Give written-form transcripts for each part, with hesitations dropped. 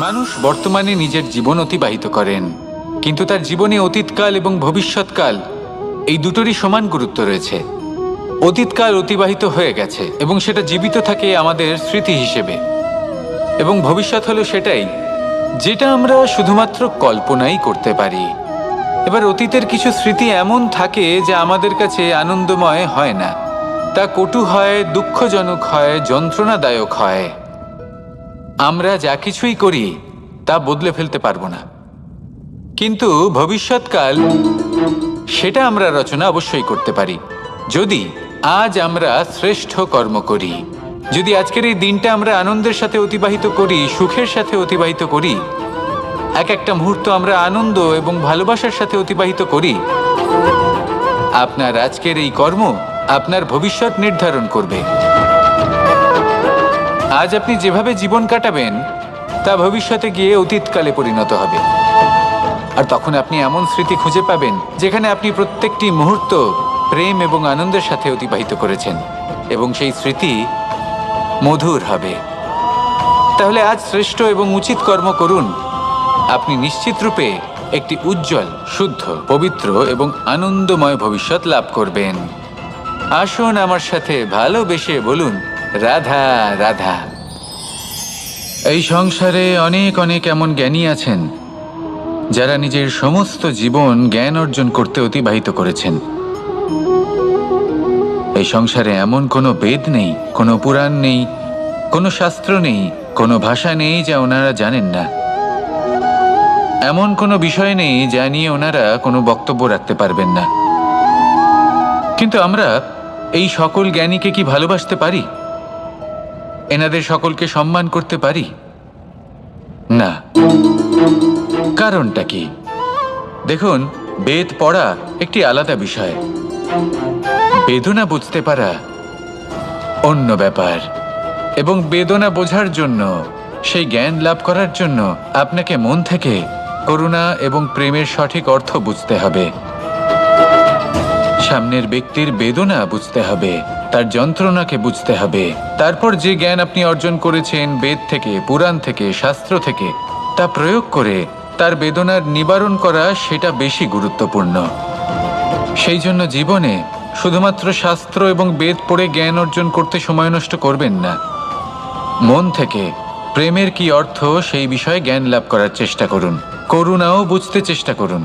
মানুষ বর্তমানে নিজের জীবন অতিবাহিত করেন, কিন্তু তার জীবনে অতীতকাল এবং ভবিষ্যৎকাল এই দুটোরই সমান গুরুত্ব রয়েছে। অতীতকাল অতিবাহিত হয়ে গেছে এবং সেটা জীবিত থাকে আমাদের স্মৃতি হিসেবে, এবং ভবিষ্যৎ হলো সেটাই যেটা আমরা শুধুমাত্র কল্পনাই করতে পারি। এবার অতীতের কিছু স্মৃতি এমন থাকে যা আমাদের কাছে আনন্দময় হয় না, তা কটু হয়, দুঃখজনক হয়, যন্ত্রণাদায়ক হয়। আমরা যা কিছুই করি তা বদলে ফেলতে পারবো না, কিন্তু ভবিষ্যৎকাল সেটা আমরা রচনা অবশ্যই করতে পারি যদি আজ আমরা শ্রেষ্ঠ কর্ম করি। যদি আজকের এই দিনটা আমরা আনন্দের সাথে অতিবাহিত করি, সুখের সাথে অতিবাহিত করি, এক একটা মুহূর্ত আমরা আনন্দ এবং ভালোবাসার সাথে অতিবাহিত করি, আপনার আজকের এই কর্ম আপনার ভবিষ্যৎ নির্ধারণ করবে। আজ আপনি যেভাবে জীবন কাটাবেন তা ভবিষ্যতে গিয়ে অতীতকালে পরিণত হবে, আর তখন আপনি এমন স্মৃতি খুঁজে পাবেন যেখানে আপনি প্রত্যেকটি মুহূর্ত প্রেম এবং আনন্দের সাথে অতিবাহিত করেছেন, এবং সেই স্মৃতি মধুর হবে। তাহলে আজ শ্রেষ্ঠ এবং উচিত কর্ম করুন। আপনি নিশ্চিত রূপে একটি উজ্জ্বল, শুদ্ধ, পবিত্র এবং আনন্দময় ভবিষ্যৎ লাভ করবেন। আসুন আমার সাথে ভালোবেসে বলুন, রাধা রাধা। এই সংসারে অনেক অনেক এমন জ্ঞানী আছেন যারা নিজের সমস্ত জীবন জ্ঞান অর্জন করতে অতিবাহিত করেছেন। এই সংসারে এমন কোনো বেদ নেই, কোনো পুরাণ নেই, কোনো শাস্ত্র নেই, কোনো ভাষা নেই যা ওনারা জানেন না। এমন কোনো বিষয় নেই যা নিয়ে ওনারা কোনো বক্তব্য রাখতে পারবেন না। কিন্তু আমরা এই সকল জ্ঞানীকে কি ভালোবাসতে পারি? এনাদের সকলকে সম্মান করতে পারি না। কারণটা কি? দেখুন, বেদ পড়া একটি আলাদা বিষয়, বেদনা বুঝতে পারা অন্য ব্যাপার। এবং বেদনা বোঝার জন্য, সেই জ্ঞান লাভ করার জন্য আপনাকে মন থেকে করুণা এবং প্রেমের সঠিক অর্থ বুঝতে হবে। সামনের ব্যক্তির বেদনা বুঝতে হবে, তার যন্ত্রণাকে বুঝতে হবে। তারপর যে জ্ঞান আপনি অর্জন করেছেন বেদ থেকে, পুরাণ থেকে, শাস্ত্র থেকে, তা প্রয়োগ করে তার বেদনার নিবারণ করা, সেটা বেশি গুরুত্বপূর্ণ। সেই জন্য জীবনে শুধুমাত্র শাস্ত্র এবং বেদ পড়ে জ্ঞান অর্জন করতে সময় নষ্ট করবেন না। মন থেকে প্রেমের কি অর্থ সেই বিষয়ে জ্ঞান লাভ করার চেষ্টা করুন, করুণাও বুঝতে চেষ্টা করুন।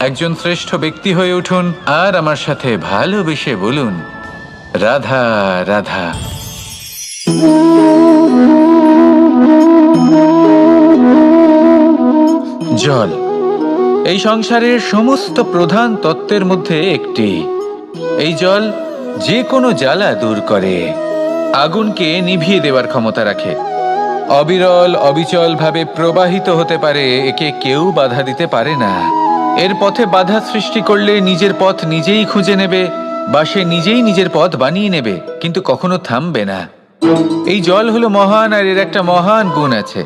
একজন শ্রেষ্ঠ ব্যক্তি হয়ে উঠুন আর আমার সাথে ভালোবেসে বলুন, রাধা রাধা। জল এই সংসারের সমস্ত প্রধান তত্ত্বের মধ্যে একটি। এই জল যে কোনো জ্বালা দূর করে, আগুনকে নিভিয়ে দেওয়ার ক্ষমতা রাখে, অবিরল অবিচল ভাবে প্রবাহিত হতে পারে, একে কেউ বাধা দিতে পারে না। এর পথে বাধা সৃষ্টি করলে নিজের পথ নিজেই খুঁজে নেবে, বা সে নিজেই নিজের পথ বানিয়ে নেবে, কিন্তু কখনো থামবে না। এই জল হলো মহান, আর এর একটা মহান গুণ আছে,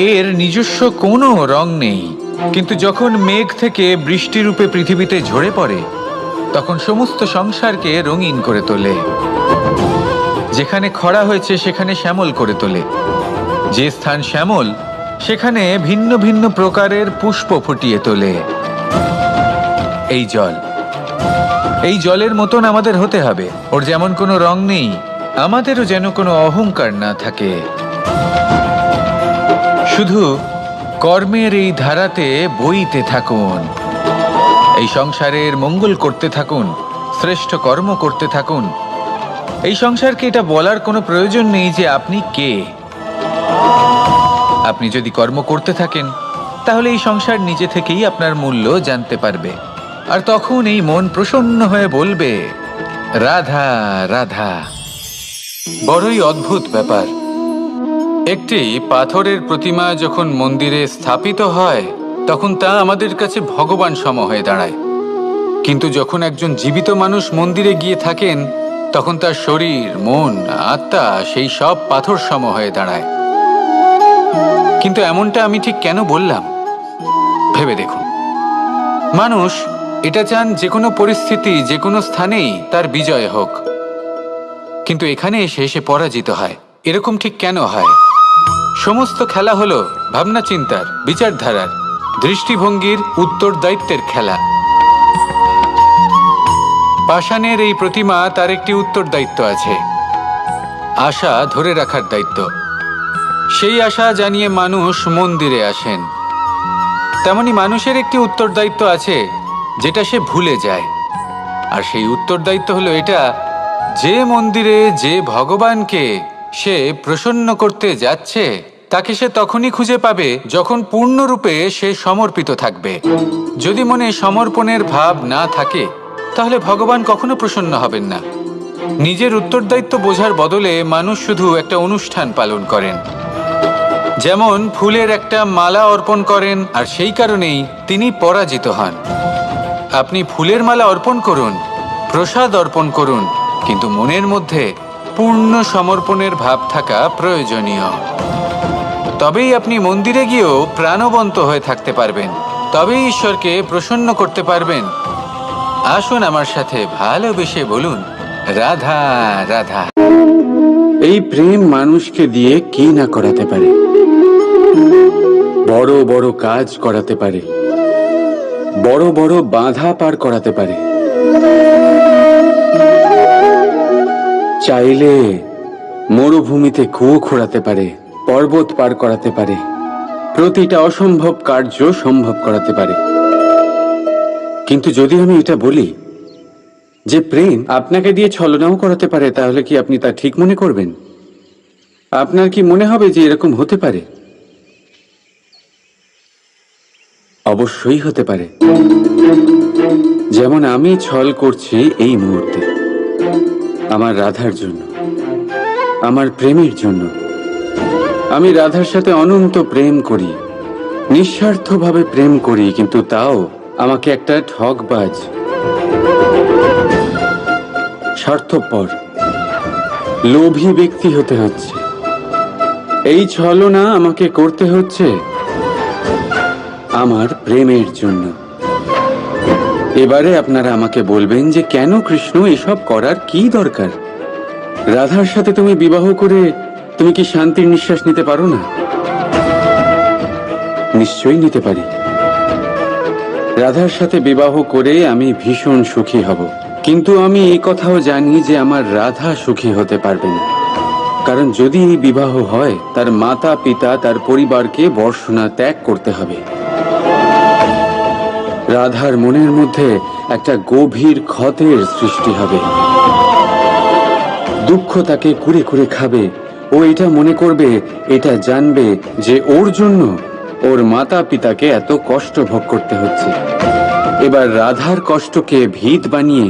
এর নিজস্ব কোনো রং নেই। কিন্তু যখন মেঘ থেকে বৃষ্টিরূপে পৃথিবীতে ঝরে পড়ে, তখন সমস্ত সংসারকে রঙিন করে তোলে। যেখানে খরা হয়েছে সেখানে শ্যামল করে তোলে, যে স্থান শ্যামল সেখানে ভিন্ন ভিন্ন প্রকারের পুষ্প ফুটিয়ে তোলে। এই জল, এই জলের মতন আমাদের হতে হবে। ওর যেমন কোনো রং নেই, আমাদেরও যেন কোনো অহংকার না থাকে। শুধু কর্মের এই ধারাতে বইতে থাকুন, এই সংসারের মঙ্গল করতে থাকুন, শ্রেষ্ঠ কর্ম করতে থাকুন। এই সংসারকে এটা বলার কোনো প্রয়োজন নেই যে আপনি কে। আপনি যদি কর্ম করতে থাকেন তাহলে এই সংসার নিজে থেকেই আপনার মূল্য জানতে পারবে, আর তখন এই মন প্রসন্ন হয়ে বলবে, রাধা রাধা। বড়ই অদ্ভুত ব্যাপার, একটি পাথরের প্রতিমা যখন মন্দিরে স্থাপিত হয় তখন তা আমাদের কাছে ভগবান সম হয়ে দাঁড়ায়, কিন্তু যখন একজন জীবিত মানুষ মন্দিরে গিয়ে থাকেন তখন তার শরীর, মন, আত্মা সেই সব পাথর সম হয়ে দাঁড়ায়। কিন্তু এমনটা আমি ঠিক কেন বললাম ভেবে দেখুন। মানুষ এটা চান যে কোনো পরিস্থিতি, যে কোনো স্থানেই তার বিজয় হোক, কিন্তু এখানে এসে সে পরাজিত হয়। এরকম ঠিক কেন হয়? সমস্ত খেলা হলো ভাবনা চিন্তার, বিচারধারার, দৃষ্টিভঙ্গির, উত্তরদায়িত্বের খেলা। পাষাণের এই প্রতিমা, তার একটি উত্তরদায়িত্ব আছে, আশা ধরে রাখার দায়িত্ব। সেই আশা জানিয়ে মানুষ মন্দিরে আসেন। তেমনি মানুষের একটি উত্তরদায়িত্ব আছে যেটা সে ভুলে যায়। আর সেই উত্তরদায়িত্ব হলো এটা, যে মন্দিরে যে ভগবানকে সে প্রসন্ন করতে যাচ্ছে তাকে সে তখনই খুঁজে পাবে যখন পূর্ণরূপে সে সমর্পিত থাকবে। যদি মনে সমর্পণের ভাব না থাকে তাহলে ভগবান কখনো প্রসন্ন হবেন না। নিজের উত্তরদায়িত্ব বোঝার বদলে মানুষ শুধু একটা অনুষ্ঠান পালন করেন। যেমন ফুলের একটা মালা অর্পণ করেন আর সেই কারণেই তিনি পরাজিত হন। আপনি ফুলের মালা অর্পণ করুন, প্রসাদ অর্পণ করুন, কিন্তু মনের মধ্যে পূর্ণ সমর্পণের ভাব থাকা প্রয়োজনীয়। তবেই আপনি মন্দিরে গিয়েও প্রাণবন্ত হয়ে থাকতে পারবেন, তবেই ঈশ্বরকে প্রসন্ন করতে পারবেন। আসুন আমার সাথে ভালোবেসে বলুন, রাধা রাধা। এই প্রেম মানুষকে দিয়ে কি না করাতে পারে, বড় বড় কাজ করাতে পারে, বড় বড় বাধা পার করাতে পারে। চাইলে মরুভূমিতে কুয়ো খোঁড়াতে পারে, পর্বত পার করাতে পারে, প্রতিটা অসম্ভব কার্য সম্ভব করাতে পারে। কিন্তু যদি আমি এটা বলি যে প্রেম আপনাকে দিয়ে ছলনাও করাতে পারে, তাহলে কি আপনি তা ঠিক মনে করবেন? আপনার কি মনে হবে যে এরকম হতে পারে? অবশ্যই হতে পারে। যেমন আমি ছল করছি এই মুহূর্তে আমার রাধার জন্য, আমার প্রেমের জন্য। আমি রাধার সাথে অনন্ত প্রেম করি, নিঃস্বার্থভাবে প্রেম করি, কিন্তু তাও আমাকে একটা ঠকবাজ, স্বার্থপর, লোভী ব্যক্তি হতে হচ্ছে। এই ছলনা আমাকে করতে হচ্ছে আমার প্রেমের জন্য। এবারে আপনারা আমাকে বলবেন যে কেন কৃষ্ণ এসব করার কি দরকার? রাধার সাথে তুমি বিবাহ করে তুমি কি শান্তির নিঃশ্বাস নিতে পারো না? নিশ্চয়ই নিতে পারি। রাধার সাথে বিবাহ করে আমি ভীষণ সুখী হব, কিন্তু আমি এই কথাও জানি যে আমার রাধা সুখী হতে পারবে না। কারণ যদি এই বিবাহ হয়, তার মাতা পিতা, তার পরিবারকে বর্ষণা ত্যাগ করতে হবে। রাধার মনের মধ্যে একটা গভীর ক্ষতের সৃষ্টি হবে। দুঃখ তাকে কুরে কুরে খাবে। ও এটা মনে করবে, এটা জানবে যে ওর জন্য ওর মাতা পিতাকে এত কষ্ট ভোগ করতে হচ্ছে। এবার রাধার কষ্টকে ভিত বানিয়ে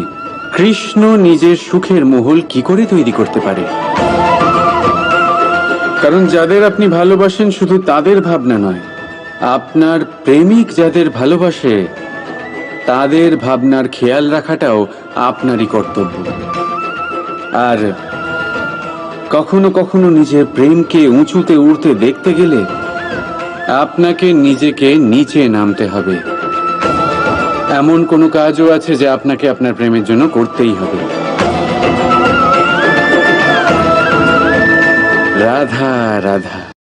কৃষ্ণ নিজের সুখের মহল কি করে তৈরি করতে পারে? কারণ যাদের আপনি ভালোবাসেন শুধু তাদের ভাবনা নয়, আপনার প্রেমিক যাদের ভালোবাসে তাদের ভাবনার খেয়াল রাখাটাও আপনারই কর্তব্য। আর কখনো কখনো নিজের প্রেমকে উঁচুতে উঠতে দেখতে গেলে আপনাকে নিজেকে নিচে নামতে হবে। এমন কোনো কাজও আছে যা আপনাকে আপনার প্রেমের জন্য করতেই হবে। রাধা রাধা।